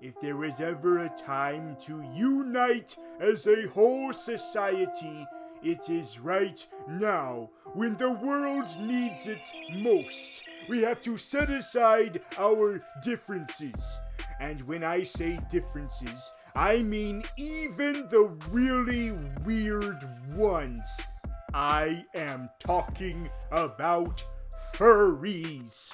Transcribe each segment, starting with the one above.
If there was ever a time to unite as a whole society, it is right now, when the world needs it most. We have to set aside our differences. And when I say differences, I mean even the really weird ones. I am talking about furries.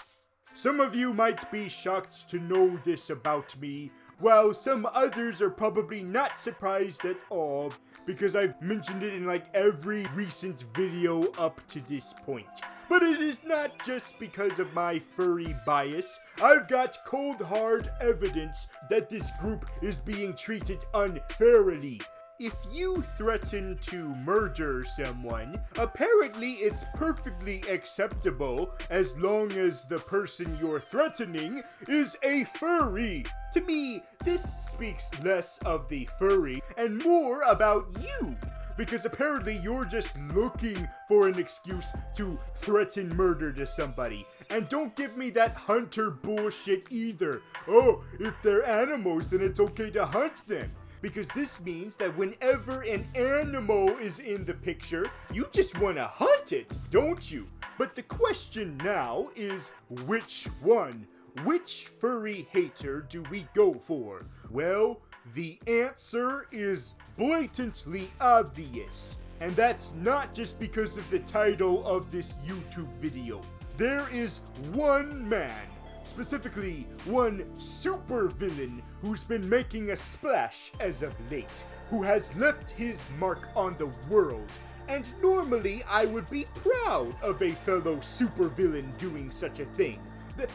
Some of you might be shocked to know this about me, while some others are probably not surprised at all, because I've mentioned it in like every recent video up to this point. But it is not just because of my furry bias. I've got cold hard evidence that this group is being treated unfairly. If you threaten to murder someone, apparently it's perfectly acceptable as long as the person you're threatening is a furry. To me, this speaks less of the furry and more about you, because apparently you're just looking for an excuse to threaten murder to somebody. And don't give me that hunter bullshit either. Oh, if they're animals, then it's okay to hunt them. Because this means that whenever an animal is in the picture, you just want to hunt it, don't you? But the question now is, which one? Which furry hater do we go for? Well, the answer is blatantly obvious. And that's not just because of the title of this YouTube video. There is one man, specifically one supervillain who's been making a splash as of late, who has left his mark on the world. And normally I would be proud of a fellow supervillain doing such a thing.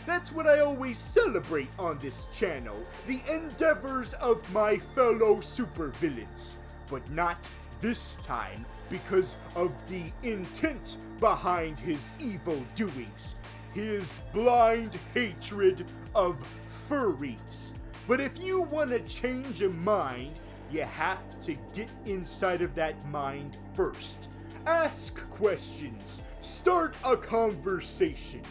That's what I always celebrate on this channel, the endeavors of my fellow supervillains. But not this time, because of the intent behind his evil doings. His blind hatred of furries. But if you want to change a mind, you have to get inside of that mind first. Ask questions. Start a conversation.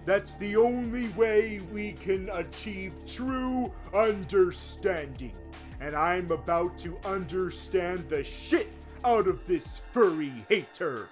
That's the only way we can achieve true understanding. And I'm about to understand the shit out of this furry hater.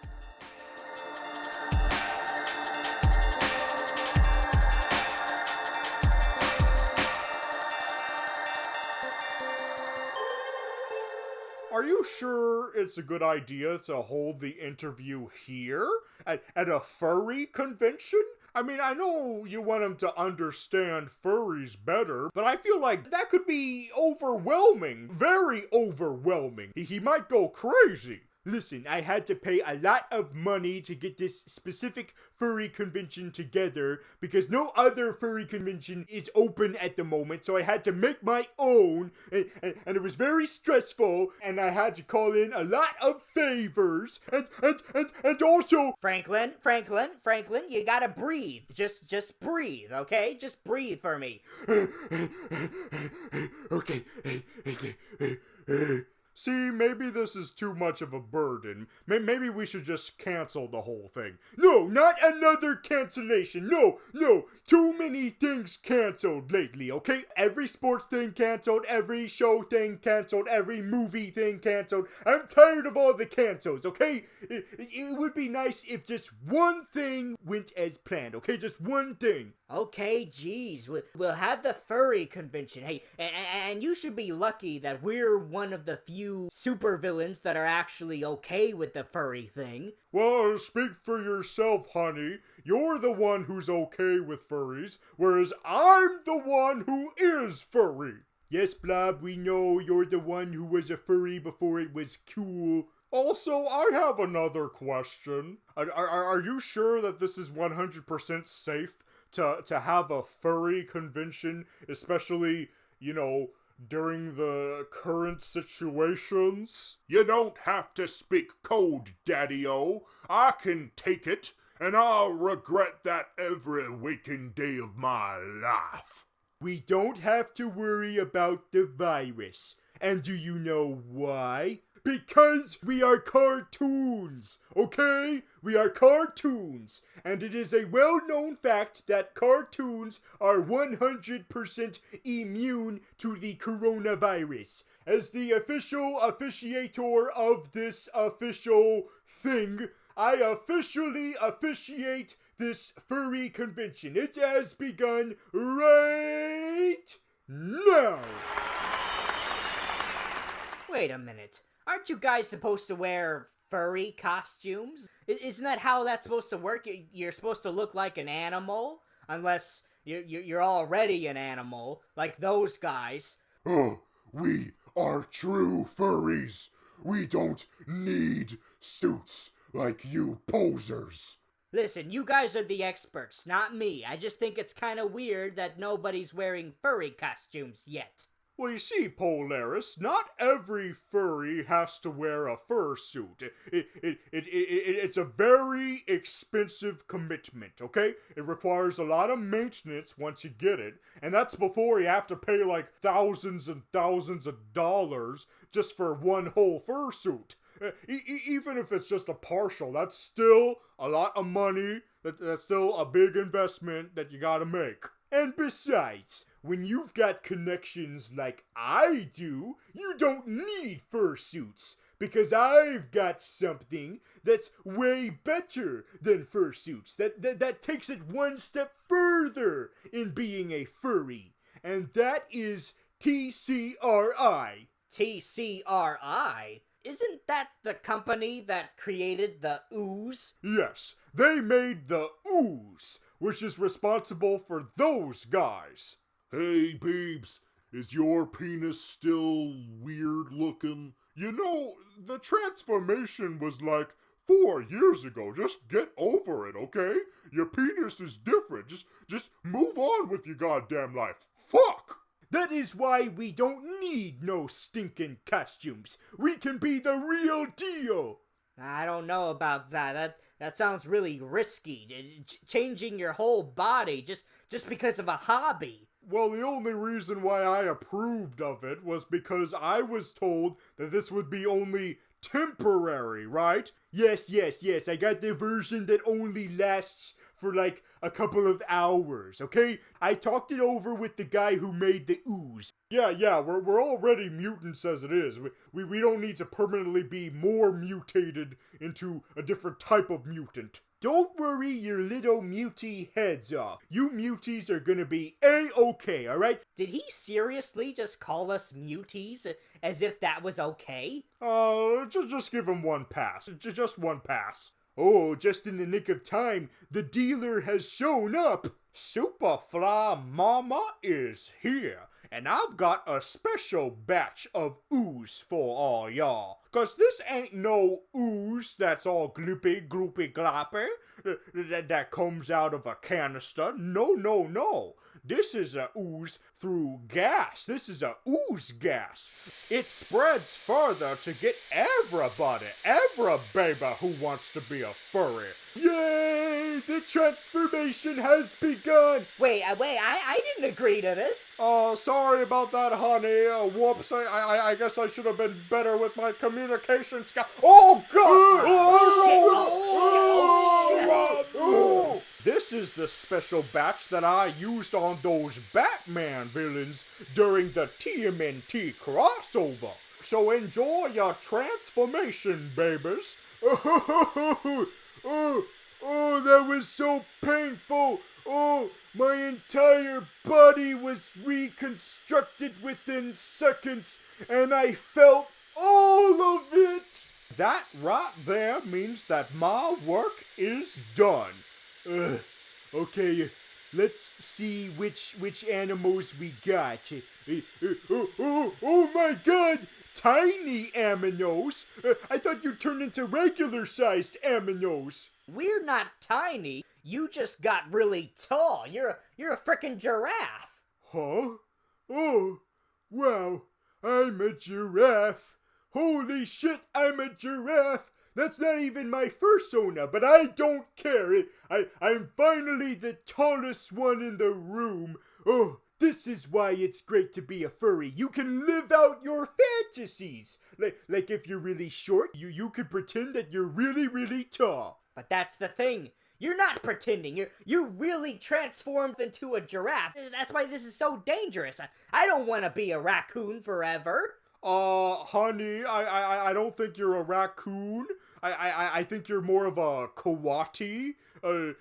Are you sure it's a good idea to hold the interview here? At a furry convention? I mean, I know you want him to understand furries better, but I feel like that could be overwhelming. Very overwhelming. He might go crazy. Listen, I had to pay a lot of money to get this specific furry convention together because no other furry convention is open at the moment, so I had to make my own, and it was very stressful, and I had to call in a lot of favors, and also... Franklin, you gotta breathe. Just breathe, okay? Just breathe for me. Okay. See, maybe this is too much of a burden. Maybe we should just cancel the whole thing. No, not another cancellation. No. Too many things canceled lately, okay? Every sports thing canceled, every show thing canceled, every movie thing canceled. I'm tired of all the cancels, okay? It would be nice if just one thing went as planned, okay? Just one thing. Okay, geez, we'll have the furry convention. Hey, and you should be lucky that we're one of the few supervillains that are actually okay with the furry thing. Well, speak for yourself, honey. You're the one who's okay with furries, whereas I'm the one who is furry. Yes, Blob, we know you're the one who was a furry before it was cool. Also, I have another question. Are you sure that this is 100% safe to have a furry convention, especially, during the current situations? You don't have to speak code, Daddy-O. I can take it, and I'll regret that every waking day of my life. We don't have to worry about the virus. And do you know why? Because we are cartoons, okay? We are cartoons. And it is a well-known fact that cartoons are 100% immune to the coronavirus. As the official officiator of this official thing, I officially officiate this furry convention. It has begun right now. Wait a minute. Aren't you guys supposed to wear furry costumes? Isn't that how that's supposed to work? You're supposed to look like an animal? Unless you're already an animal, like those guys. Oh, we are true furries. We don't need suits like you posers. Listen, you guys are the experts, not me. I just think it's kind of weird that nobody's wearing furry costumes yet. Well, you see, Polaris, not every furry has to wear a fursuit. It's a very expensive commitment, okay? It requires a lot of maintenance once you get it, and that's before you have to pay like thousands and thousands of dollars just for one whole fursuit. Even if it's just a partial, that's still a lot of money. That's still a big investment that you gotta make. And besides, when you've got connections like I do, you don't need fursuits. Because I've got something that's way better than fursuits. That takes it one step further in being a furry. And that is TCRI. TCRI? Isn't that the company that created the ooze? Yes, they made the ooze, which is responsible for those guys. Hey, babes, is your penis still weird looking? You know, the transformation was like 4 years ago. Just get over it, okay? Your penis is different. Just move on with your goddamn life. Fuck! That is why we don't need no stinking costumes. We can be the real deal. I don't know about that. That sounds really risky. Changing your whole body just because of a hobby. Well, the only reason why I approved of it was because I was told that this would be only temporary, right? Yes, I got the version that only lasts for like a couple of hours, okay? I talked it over with the guy who made the ooze. Yeah, we're already mutants as it is. We don't need to permanently be more mutated into a different type of mutant. Don't worry your little mutie heads off. You muties are gonna be A-okay, alright? Did he seriously just call us muties as if that was okay? Just give him one pass. Just one pass. Oh, just in the nick of time, the dealer has shown up. Superfly Mama is here, and I've got a special batch of ooze for all y'all. 'Cause this ain't no ooze that's all gloopy gloppy that comes out of a canister. No. This is a ooze through gas. This is a ooze gas. It spreads further to get every baby who wants to be a furry. Yay! The transformation has begun. Wait, I didn't agree to this. Sorry about that, honey. Whoops, I guess I should have been better with my communication skills. Oh, God! This is the special batch that I used on those Batman villains during the TMNT crossover. So enjoy your transformation, babies. Oh, that was so painful. Oh, my entire body was reconstructed within seconds, and I felt all of it. That right there means that my work is done. Okay, let's see which animals we got. Oh my God! Tiny aminos? I thought you turned into regular-sized aminos. We're not tiny. You just got really tall. You're a frickin' giraffe. Huh? Oh, wow. I'm a giraffe. Holy shit, I'm a giraffe. That's not even my fursona, but I don't care. I'm finally the tallest one in the room. Oh, This is why it's great to be a furry. You can live out your fantasies. Like if you're really short, you could pretend that you're really, really tall. But that's the thing. You're not pretending. You're really transformed into a giraffe. That's why this is so dangerous. I don't want to be a raccoon forever. Honey, I don't think you're a raccoon. I think you're more of a coati. Do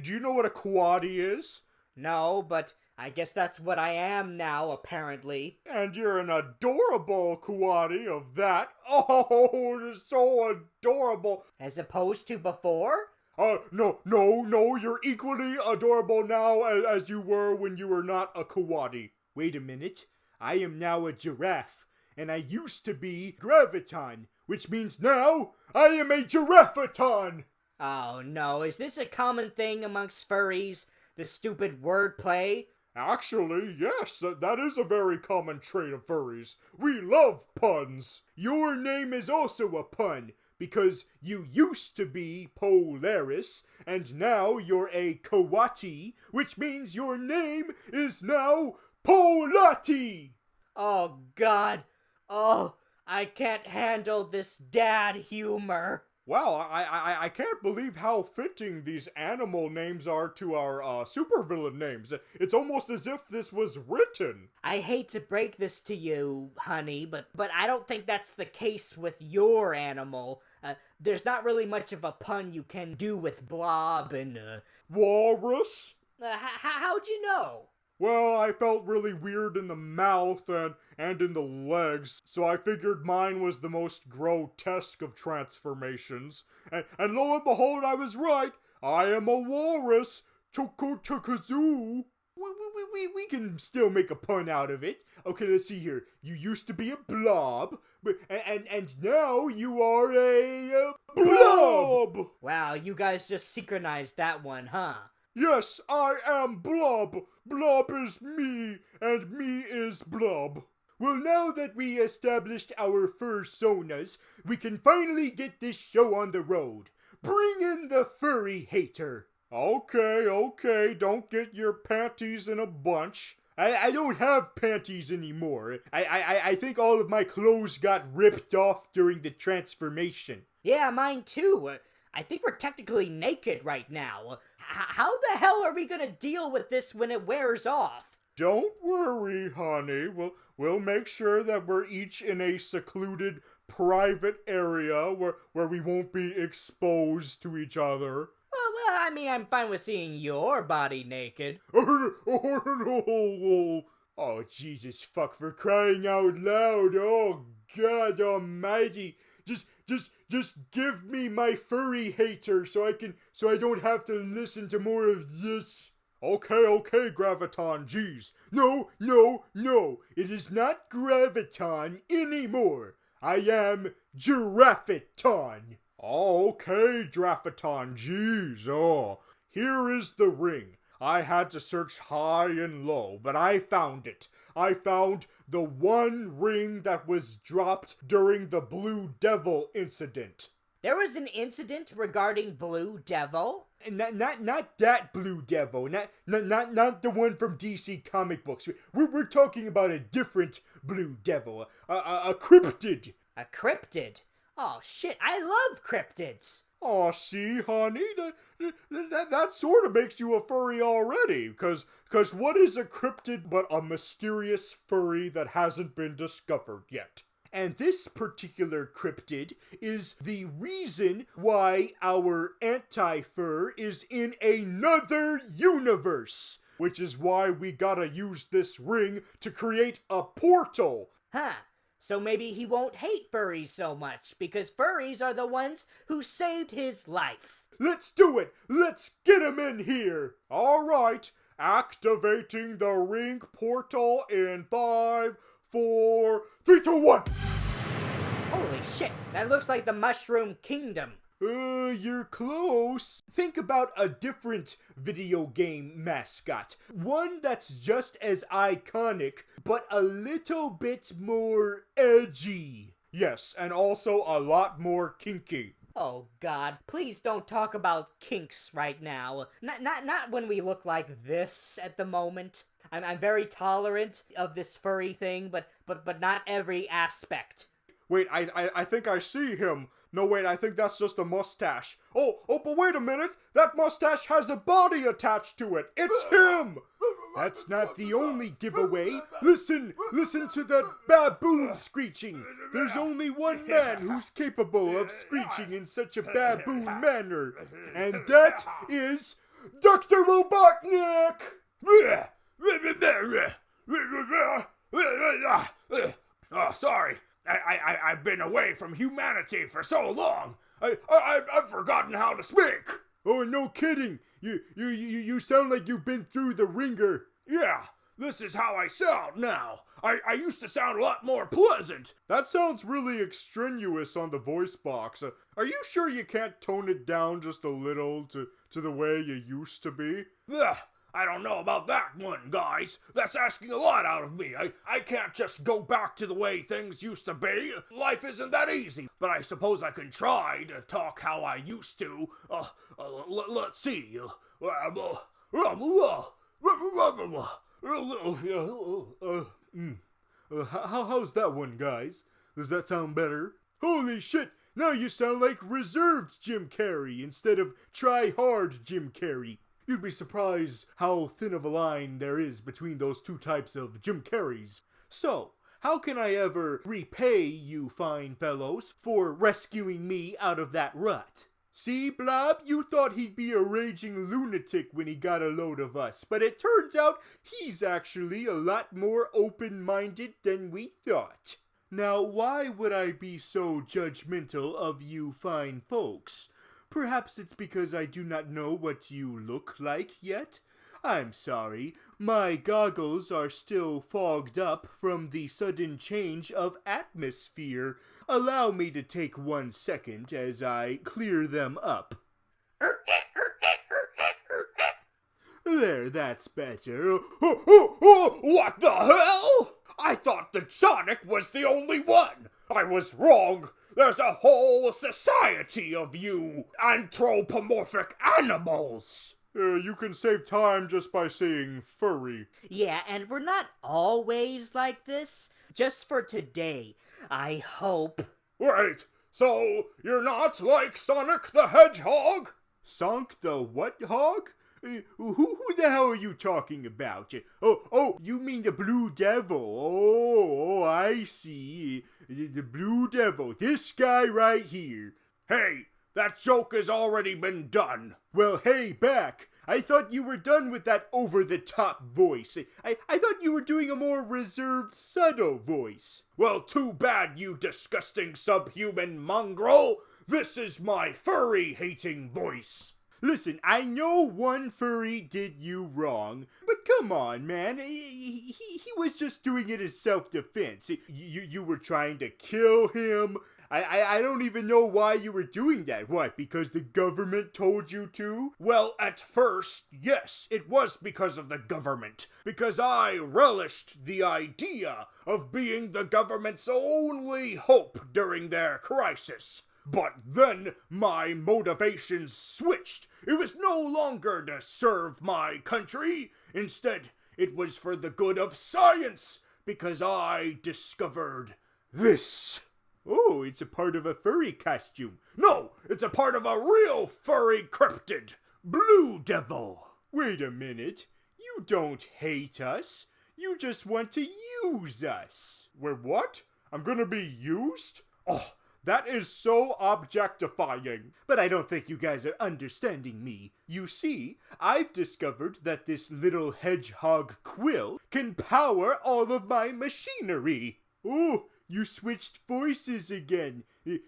you know what a coati is? No, but I guess that's what I am now, apparently. And you're an adorable coati of that. Oh, you're so adorable. As opposed to before? No, you're equally adorable now as you were when you were not a coati. Wait a minute, I am now a giraffe, and I used to be graviton, which means now I am a giraffeton. Oh no, is this a common thing amongst furries? The stupid wordplay? Actually, yes, that is a very common trait of furries. We love puns. Your name is also a pun, because you used to be Polaris, and now you're a coati, which means your name is now Polati. Oh god. Oh, I can't handle this dad humor. Wow, I can't believe how fitting these animal names are to our supervillain names. It's almost as if this was written. I hate to break this to you, honey, but I don't think that's the case with your animal. There's not really much of a pun you can do with Blob and, Walrus? How'd you know? Well, I felt really weird in the mouth and in the legs, so I figured mine was the most grotesque of transformations. And lo and behold, I was right. I am a walrus. Choco-chocazoo. We can still make a pun out of it. Okay, let's see here. You used to be a blob, and now you are a blob. Wow, you guys just synchronized that one, huh? Yes, I am Blob. Blob is me, and me is Blob. Well, now that we established our fursonas, we can finally get this show on the road. Bring in the furry hater. Okay, don't get your panties in a bunch. I don't have panties anymore. I think all of my clothes got ripped off during the transformation. Yeah, mine too. I think we're technically naked right now. How the hell are we gonna deal with this when it wears off? Don't worry, honey. We'll make sure that we're each in a secluded, private area where we won't be exposed to each other. Well, I mean, I'm fine with seeing your body naked. Oh, Jesus fuck, for crying out loud. Oh, God almighty. Just give me my furry hater so I don't have to listen to more of this. Okay, Graviton, jeez. No. It is not Graviton anymore. I am Giraffeton. Oh, okay, Giraffiton, jeez. Oh, here is the ring. I had to search high and low, but I found it. I found the one ring that was dropped during the Blue Devil incident. There was an incident regarding Blue Devil? Not that Blue Devil. Not the one from DC comic books. We're talking about a different Blue Devil. A cryptid. A cryptid? Oh shit, I love cryptids. Aw, see, honey, that sort of makes you a furry already, cause what is a cryptid but a mysterious furry that hasn't been discovered yet? And this particular cryptid is the reason why our anti-fur is in another universe, which is why we gotta use this ring to create a portal. Huh. So maybe he won't hate furries so much, because furries are the ones who saved his life. Let's do it! Let's get him in here! Alright, activating the ring portal in 5, 4, 3, 2, 1! Holy shit, that looks like the Mushroom Kingdom. You're close. Think about a different video game mascot. One that's just as iconic, but a little bit more edgy. Yes, and also a lot more kinky. Oh god, please don't talk about kinks right now. Not when we look like this at the moment. I'm very tolerant of this furry thing, but not every aspect. Wait, I think I see him. No, wait, I think that's just a mustache. Oh, but wait a minute. That mustache has a body attached to it. It's him. That's not the only giveaway. Listen to that baboon screeching. There's only one man who's capable of screeching in such a baboon manner. And that is Dr. Robotnik. Oh, sorry. I've been away from humanity for so long. I've forgotten how to speak. Oh, no kidding. You sound like you've been through the ringer. Yeah, this is how I sound now. I used to sound a lot more pleasant. That sounds really extraneous on the voice box. Are you sure you can't tone it down just a little to the way you used to be? Ugh, I don't know about that one, guys. That's asking a lot out of me. I can't just go back to the way things used to be. Life isn't that easy. But I suppose I can try to talk how I used to. Let's see. How's that one, guys? Does that sound better? Holy shit! Now you sound like reserved Jim Carrey instead of try-hard Jim Carrey. You'd be surprised how thin of a line there is between those two types of Jim Carreys. So, how can I ever repay you fine fellows for rescuing me out of that rut? See, Blob, you thought he'd be a raging lunatic when he got a load of us, but it turns out he's actually a lot more open-minded than we thought. Now, why would I be so judgmental of you fine folks? Perhaps it's because I do not know what you look like yet. I'm sorry, my goggles are still fogged up from the sudden change of atmosphere. Allow me to take 1 second as I clear them up. There, that's better. What the hell? I thought that Sonic was the only one. I was wrong. There's a whole society of you anthropomorphic animals. You can save time just by saying furry. Yeah, and we're not always like this. Just for today, I hope. Wait, so you're not like Sonic the Hedgehog? Sonic the what hog? Who the hell are you talking about? Oh, you mean the Blue Devil. Oh, I see. The Blue Devil. This guy right here. Hey, that joke has already been done. Well, hey, back. I thought you were done with that over-the-top voice. I thought you were doing a more reserved, subtle voice. Well, too bad, you disgusting subhuman mongrel. This is my furry-hating voice. Listen, I know one furry did you wrong, but come on, man. He was just doing it in self-defense. You were trying to kill him. I don't even know why you were doing that. What, because the government told you to? Well, at first, yes, it was because of the government. Because I relished the idea of being the government's only hope during their crisis. But then my motivations switched. It was no longer to serve my country. Instead, it was for the good of science, because I discovered this. Oh, it's a part of a furry costume. No, it's a part of a real furry cryptid. Blue Devil. Wait a minute. You don't hate us. You just want to use us. We're what? I'm gonna be used? Oh, that is so objectifying. But I don't think you guys are understanding me. You see, I've discovered that this little hedgehog quill can power all of my machinery. Oh, you switched voices again.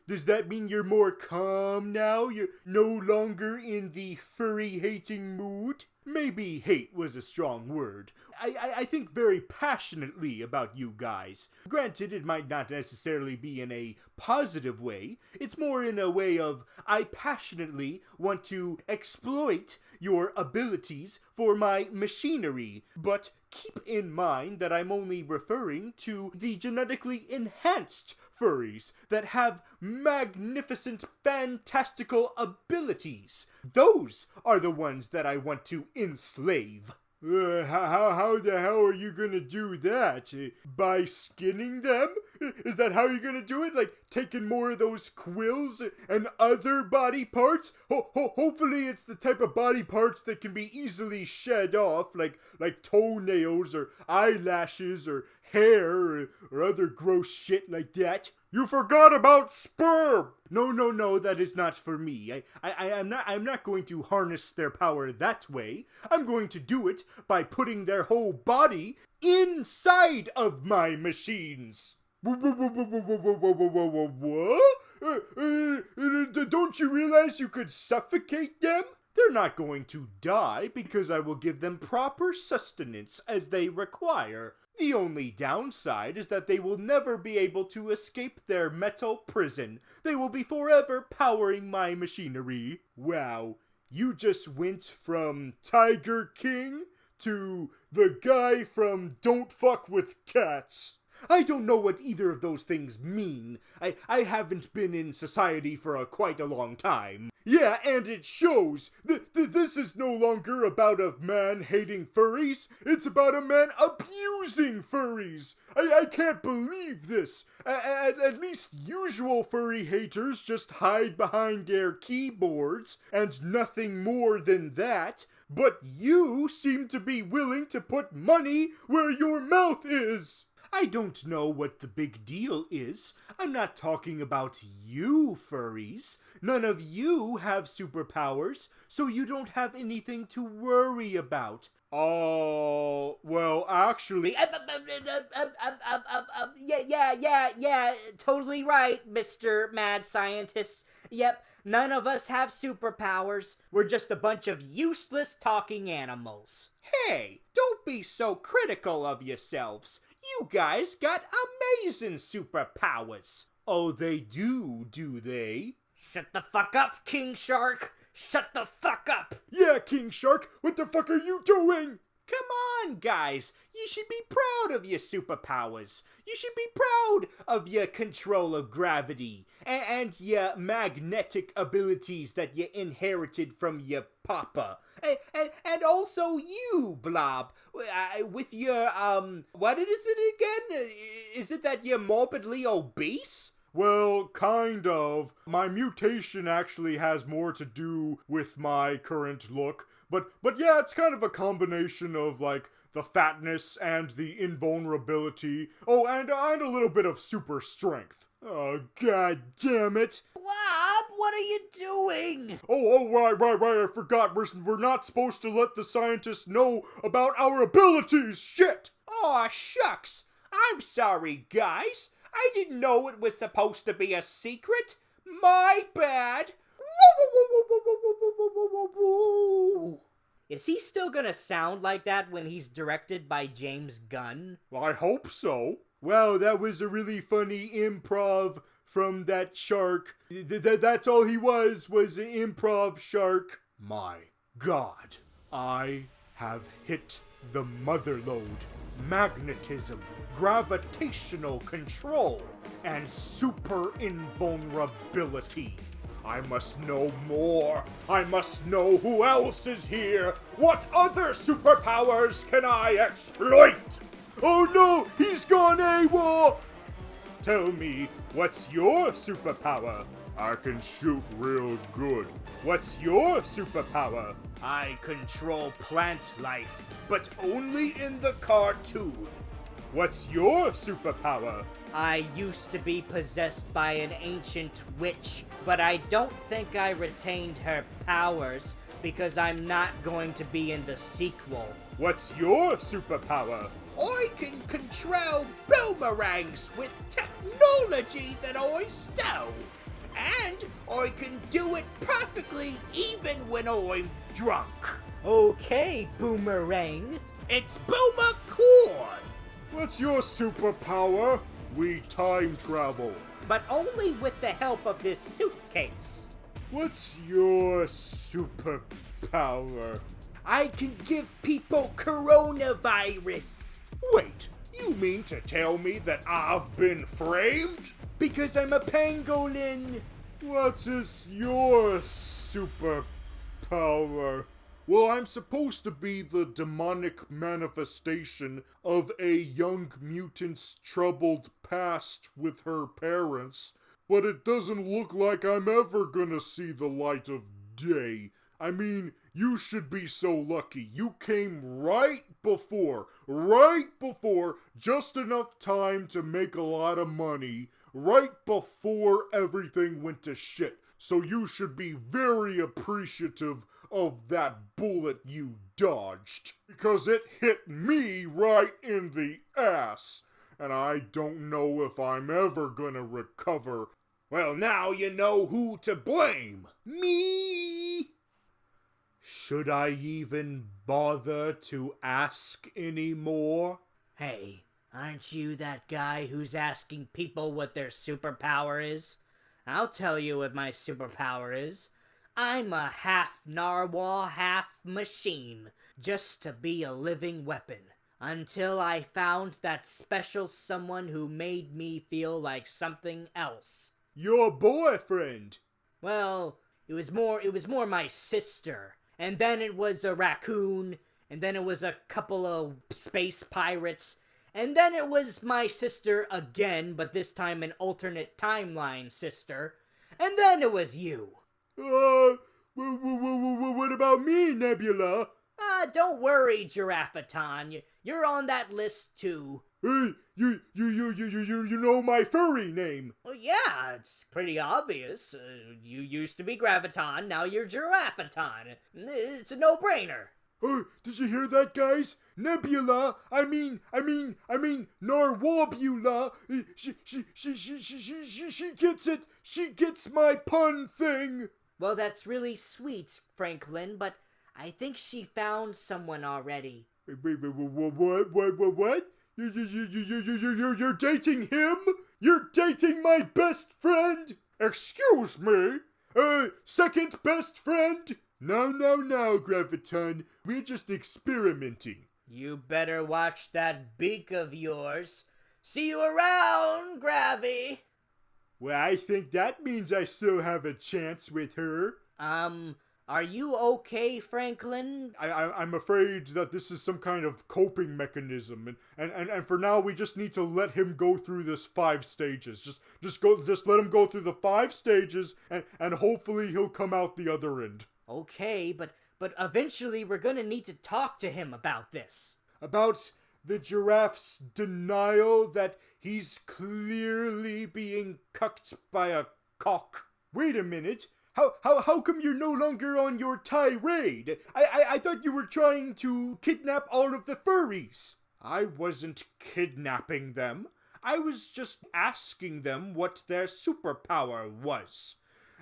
Does that mean you're more calm now? You're no longer in the furry-hating mood? Maybe hate was a strong word. I think very passionately about you guys. Granted, it might not necessarily be in a positive way. It's more in a way of, I passionately want to exploit your abilities for my machinery. But keep in mind that I'm only referring to the genetically enhanced furries that have magnificent, fantastical abilities. Those are the ones that I want to enslave. How the hell are you gonna do that? By skinning them? Is that how you're gonna do it? Like taking more of those quills and other body parts? Hopefully it's the type of body parts that can be easily shed off, like toenails or eyelashes or hair or other gross shit like that. You forgot about sperm! No, that is not for me. I'm not going to harness their power that way. I'm going to do it by putting their whole body inside of my machines. What? Don't you realize you could suffocate them? They're not going to die because I will give them proper sustenance as they require. The only downside is that they will never be able to escape their metal prison. They will be forever powering my machinery. Wow, you just went from Tiger King to the guy from Don't Fuck with Cats. I don't know what either of those things mean. I haven't been in society for quite a long time. Yeah, and it shows. This is no longer about a man hating furries. It's about a man abusing furries. I can't believe this. At least usual furry haters just hide behind their keyboards and nothing more than that. But you seem to be willing to put money where your mouth is. I don't know what the big deal is. I'm not talking about you, furries. None of you have superpowers, so you don't have anything to worry about. Oh, well, actually... Yeah, totally right, Mr. Mad Scientist. Yep, none of us have superpowers. We're just a bunch of useless talking animals. Hey, don't be so critical of yourselves. You guys got amazing superpowers. Oh, they do they? Shut the fuck up, King Shark! Shut the fuck up! Yeah, King Shark, what the fuck are you doing? Come on, guys. You should be proud of your superpowers. You should be proud of your control of gravity and your magnetic abilities that you inherited from your papa. And also you, Blob, with your, what is it again? Is it that you're morbidly obese? Well, kind of. My mutation actually has more to do with my current look. But yeah, it's kind of a combination of, like, the fatness and the invulnerability. Oh, and a little bit of super strength. Oh, god damn it. Blob, what are you doing? Oh, right, I forgot. We're not supposed to let the scientists know about our abilities. Shit! Aw, shucks. I'm sorry, guys. I didn't know it was supposed to be a secret. My bad. Is he still gonna sound like that when he's directed by James Gunn? Well, I hope so. Wow, that was a really funny improv from that shark. That's all he was an improv shark. My God, I have hit the mother lode. Magnetism, gravitational control, and super invulnerability. I must know more. I must know who else is here. What other superpowers can I exploit? Oh no, he's gone AWOL! Tell me, what's your superpower? I can shoot real good. What's your superpower? I control plant life, but only in the cartoon. What's your superpower? I used to be possessed by an ancient witch, but I don't think I retained her powers because I'm not going to be in the sequel. What's your superpower? I can control boomerangs with technology that I stole. And I can do it perfectly even when I'm drunk. Okay, Boomerang. It's Boomer Corn. What's your superpower? We time travel. But only with the help of this suitcase. What's your superpower? I can give people coronavirus. Wait, you mean to tell me that I've been framed? Because I'm a pangolin. What is your superpower? Well, I'm supposed to be the demonic manifestation of a young mutant's troubled past with her parents, but it doesn't look like I'm ever gonna see the light of day. I mean, you should be so lucky. You came right before, just enough time to make a lot of money, right before everything went to shit. So you should be very appreciative of that bullet you dodged, because it hit me right in the ass, and I don't know if I'm ever gonna recover. Well, now you know who to blame. Me! Should I even bother to ask anymore? Hey, aren't you that guy who's asking people what their superpower is? I'll tell you what my superpower is. I'm a half narwhal, half machine, just to be a living weapon. Until I found that special someone who made me feel like something else. Your boyfriend! Well, it was more my sister. And then it was a raccoon, and then it was a couple of space pirates, and then it was my sister again, but this time an alternate timeline sister, and then it was you. What about me, Nebula? Don't worry, Giraffaton. You're on that list too. Hey, you know my furry name. Well, yeah, it's pretty obvious. You used to be Graviton, now you're Giraffaton. It's a no-brainer. Oh, did you hear that, guys? Nebula, I mean, Narwarbula. She gets it. She gets my pun thing. Well, that's really sweet, Franklin, but I think she found someone already. What? You're dating him? You're dating my best friend? Excuse me? Second best friend? No, Graviton. We're just experimenting. You better watch that beak of yours. See you around, Gravy. Well, I think that means I still have a chance with her. Are you okay, Franklin? I'm afraid that this is some kind of coping mechanism, and for now we just need to let him go through this 5 stages. Just let him go through the 5 stages, and hopefully he'll come out the other end. Okay, but eventually we're gonna need to talk to him about this. About the giraffe's denial that he's clearly being cucked by a cock. Wait a minute. How come you're no longer on your tirade? I thought you were trying to kidnap all of the furries. I wasn't kidnapping them. I was just asking them what their superpower was.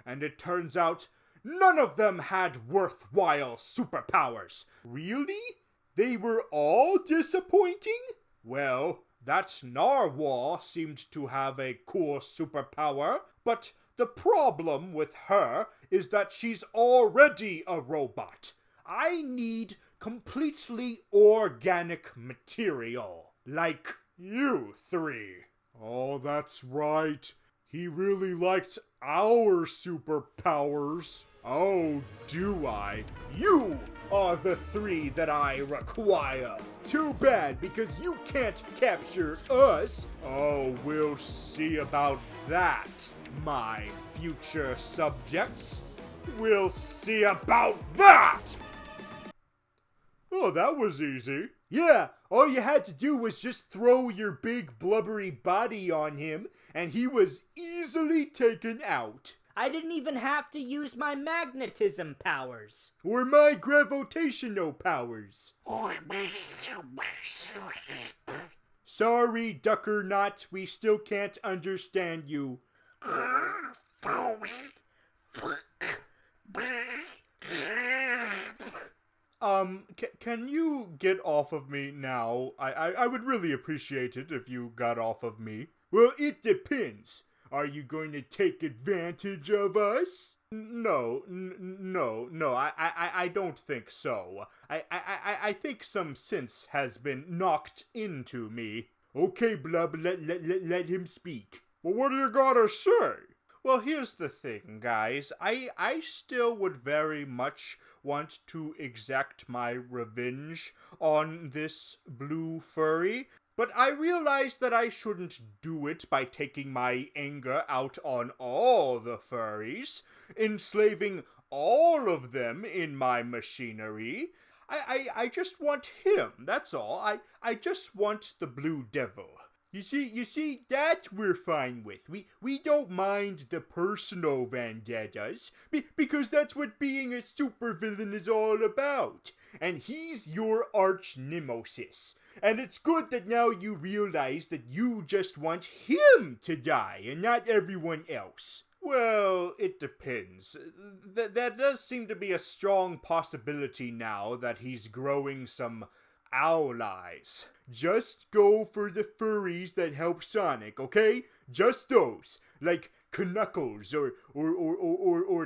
And it turns out none of them had worthwhile superpowers. Really? They were all disappointing? Well, that narwhal seemed to have a cool superpower, but the problem with her is that she's already a robot. I need completely organic material, like you 3. Oh, that's right. He really liked our superpowers. Oh, do I? You are the 3 that I require. Too bad, because you can't capture us. Oh, we'll see about that, my future subjects. We'll see about that! Oh, that was easy. Yeah, all you had to do was just throw your big blubbery body on him, and he was easily taken out. I didn't even have to use my magnetism powers. Or my gravitational powers. Sorry, Ducker Knot, we still can't understand you. Can you get off of me now? I would really appreciate it if you got off of me. Well, it depends. Are you going to take advantage of us? No, I don't think so. I think some sense has been knocked into me. Okay, Blub, let him speak. Well, what do you gotta say? Well, here's the thing, guys. I still would very much want to exact my revenge on this blue furry, but I realize that I shouldn't do it by taking my anger out on all the furries, enslaving all of them in my machinery. I just want him, that's all. I just want the Blue Devil. You see, that we're fine with. We don't mind the personal vendettas, because that's what being a supervillain is all about. And he's your arch nemesis. And it's good that now you realize that you just want him to die and not everyone else. Well, it depends. That does seem to be a strong possibility now that he's growing some allies. Just go for the furries that help Sonic, okay? Just those. Like Knuckles or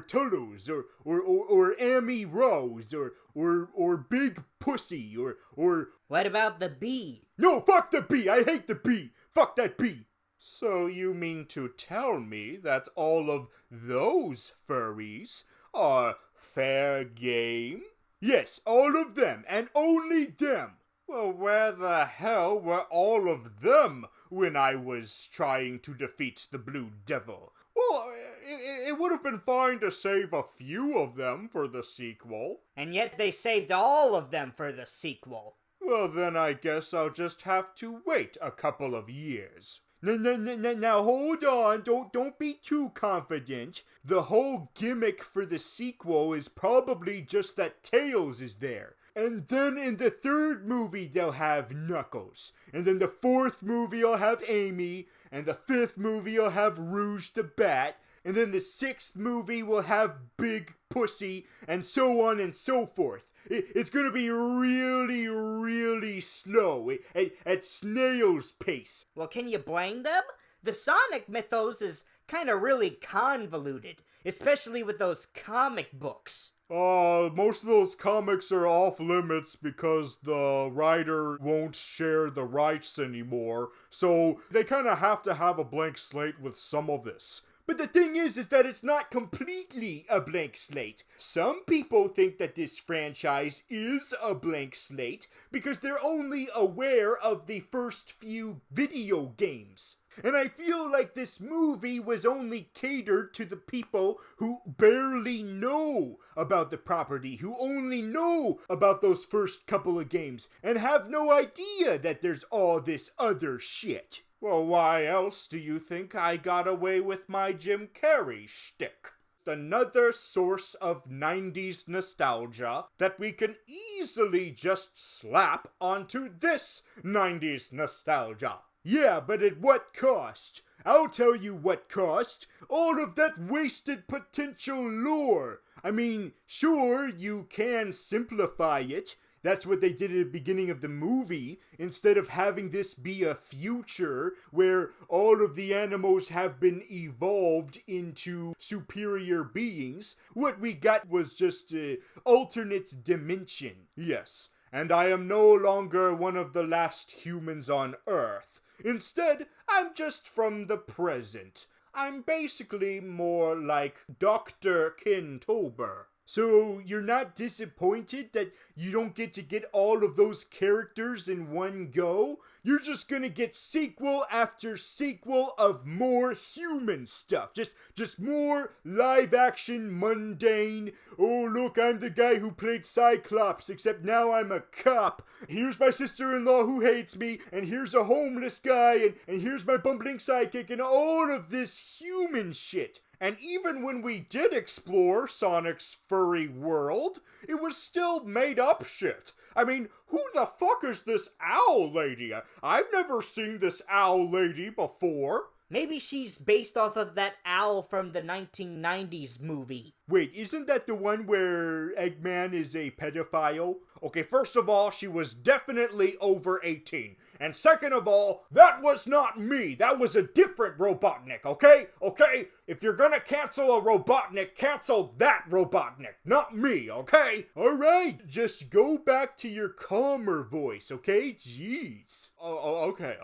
Turtles or Amy Rose or Big Pussy or What about the bee? No, fuck the bee! I hate the bee! Fuck that bee! So you mean to tell me that all of those furries are fair game? Yes, all of them, and only them. Well, where the hell were all of them when I was trying to defeat the Blue Devil? Well, it would have been fine to save a few of them for the sequel. And yet they saved all of them for the sequel. Well, then I guess I'll just have to wait a couple of years. Now hold on, don't be too confident. The whole gimmick for the sequel is probably just that Tails is there. And then in the third movie they'll have Knuckles. And then the fourth movie will have Amy. And the fifth movie will have Rouge the Bat. And then the sixth movie will have Big Pussy. And so on and so forth. It's gonna be really, really slow, at snail's pace. Well, can you blame them? The Sonic mythos is kinda really convoluted, especially with those comic books. Most of those comics are off limits because the writer won't share the rights anymore, so they kinda have to have a blank slate with some of this. But the thing is that it's not completely a blank slate. Some people think that this franchise is a blank slate because they're only aware of the first few video games. And I feel like this movie was only catered to the people who barely know about the property, who only know about those first couple of games, and have no idea that there's all this other shit. Well, why else do you think I got away with my Jim Carrey shtick? Another source of 90s nostalgia that we can easily just slap onto this 90s nostalgia. Yeah, but at what cost? I'll tell you what cost. All of that wasted potential lore. I mean, sure, you can simplify it. That's what they did at the beginning of the movie. Instead of having this be a future where all of the animals have been evolved into superior beings, what we got was just an alternate dimension. Yes, and I am no longer one of the last humans on Earth. Instead, I'm just from the present. I'm basically more like Dr. Kintober. So you're not disappointed that you don't get to get all of those characters in one go? You're just gonna get sequel after sequel of more human stuff. Just more live action, mundane. Oh, look, I'm the guy who played Cyclops, except now I'm a cop. Here's my sister-in-law who hates me, and here's a homeless guy, and here's my bumbling sidekick, and all of this human shit. And even when we did explore Sonic's furry world, it was still made up shit. I mean, who the fuck is this owl lady? I've never seen this owl lady before. Maybe she's based off of that owl from the 1990s movie. Wait, isn't that the one where Eggman is a pedophile? Okay, first of all, she was definitely over 18. And second of all, that was not me. That was a different Robotnik, okay? Okay? If you're gonna cancel a Robotnik, cancel that Robotnik, not me, okay? Alright, just go back to your calmer voice, okay? Jeez. Okay,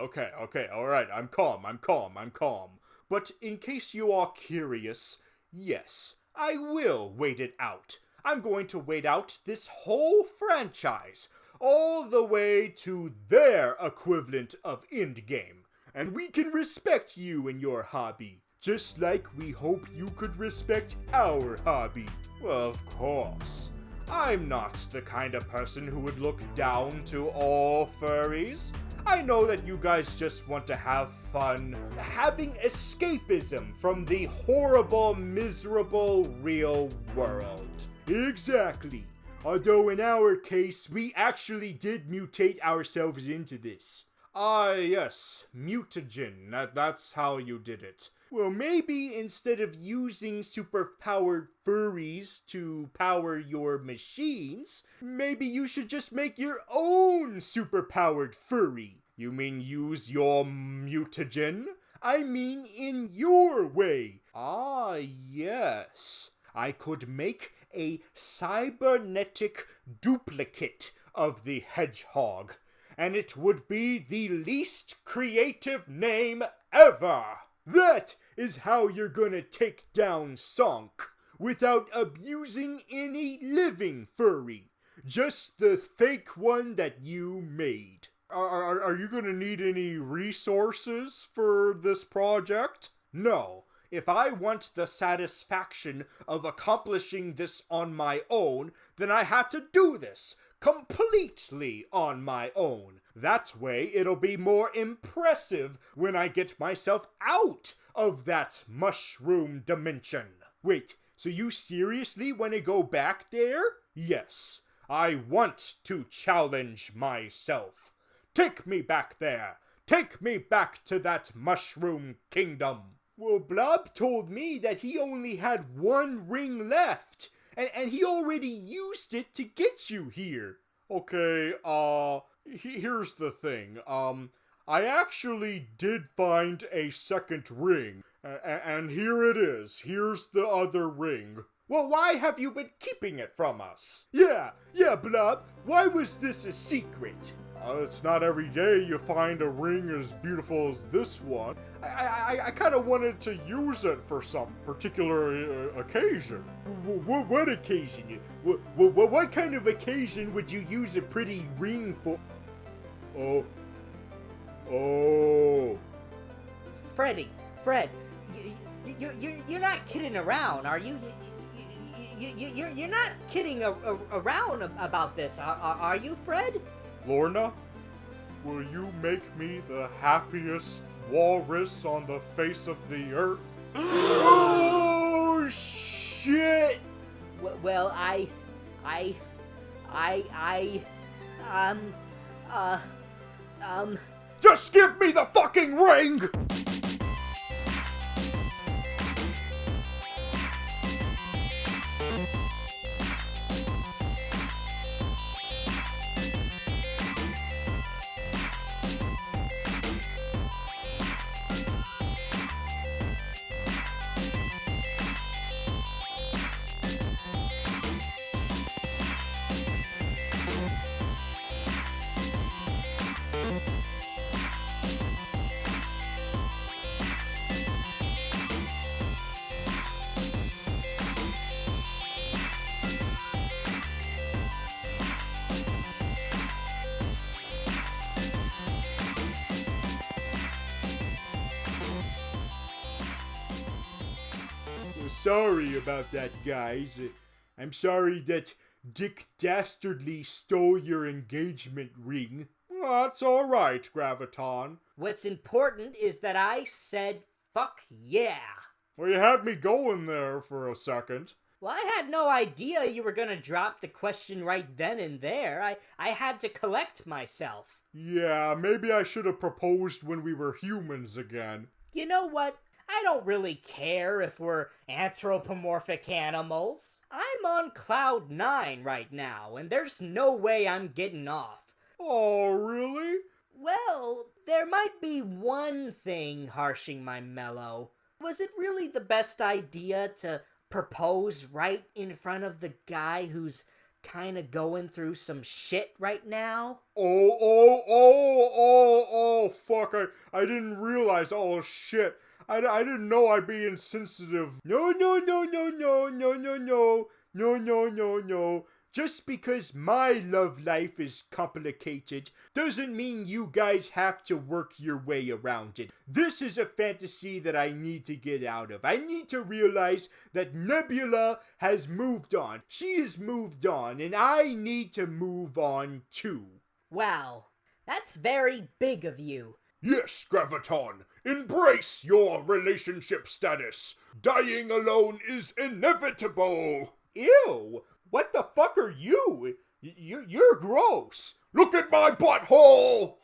alright, I'm calm. But in case you are curious, yes, I will wait it out. I'm going to wait out this whole franchise, all the way to their equivalent of Endgame. And we can respect you and your hobby, just like we hope you could respect our hobby. Well, of course. I'm not the kind of person who would look down to all furries. I know that you guys just want to have fun, having escapism from the horrible, miserable real world. Exactly. Although in our case, we actually did mutate ourselves into this. Ah, yes, mutagen. That's how you did it. Well, maybe instead of using superpowered furries to power your machines, maybe you should just make your own superpowered furry. You mean use your mutagen? I mean in your way. Ah, yes. I could make a cybernetic duplicate of the Hedgehog, and it would be the least creative name ever. That is how you're gonna take down Sonk, without abusing any living furry. Just the fake one that you made. Are you gonna need any resources for this project? No. If I want the satisfaction of accomplishing this on my own, then I have to do this completely on my own. That way it'll be more impressive when I get myself out of that mushroom dimension. Wait, so you seriously want to go back there? Yes, I want to challenge myself. Take me back there. Take me back to that mushroom kingdom. Well, Blob told me that he only had one ring left, and he already used it to get you here. Okay, here's the thing. I actually did find a second ring, and here it is. Here's the other ring. Well, why have you been keeping it from us? Yeah, Blob. Why was this a secret? It's not every day you find a ring as beautiful as this one. I kind of wanted to use it for some particular occasion. What occasion? What kind of occasion would you use a pretty ring for? Oh. Fred, you're not kidding around, are you? You're not kidding around about this, are you, Fred? Lorna, will you make me the happiest walrus on the face of the earth? Oh, shit! Well, Just give me the fucking ring! Sorry about that, guys. I'm sorry that Dick Dastardly stole your engagement ring. Well, that's alright, Graviton. What's important is that I said fuck yeah. Well, you had me going there for a second. Well, I had no idea you were gonna drop the question right then and there. I had to collect myself. Yeah, maybe I should have proposed when we were humans again. You know what? I don't really care if we're anthropomorphic animals. I'm on cloud 9 right now, and there's no way I'm getting off. Oh, really? Well, there might be one thing harshing my mellow. Was it really the best idea to propose right in front of the guy who's kinda going through some shit right now? Oh, fuck, I didn't realize, oh, shit. I didn't know I'd be insensitive. No, no, no, no, no, no, no, no, no, no, no, no. Just because my love life is complicated doesn't mean you guys have to work your way around it. This is a fantasy that I need to get out of. I need to realize that Nebula has moved on. She has moved on, and I need to move on too. Wow, that's very big of you. Yes, Graviton, embrace your relationship status. Dying alone is inevitable. Ew! What the fuck are you? You're gross. Look at my butthole!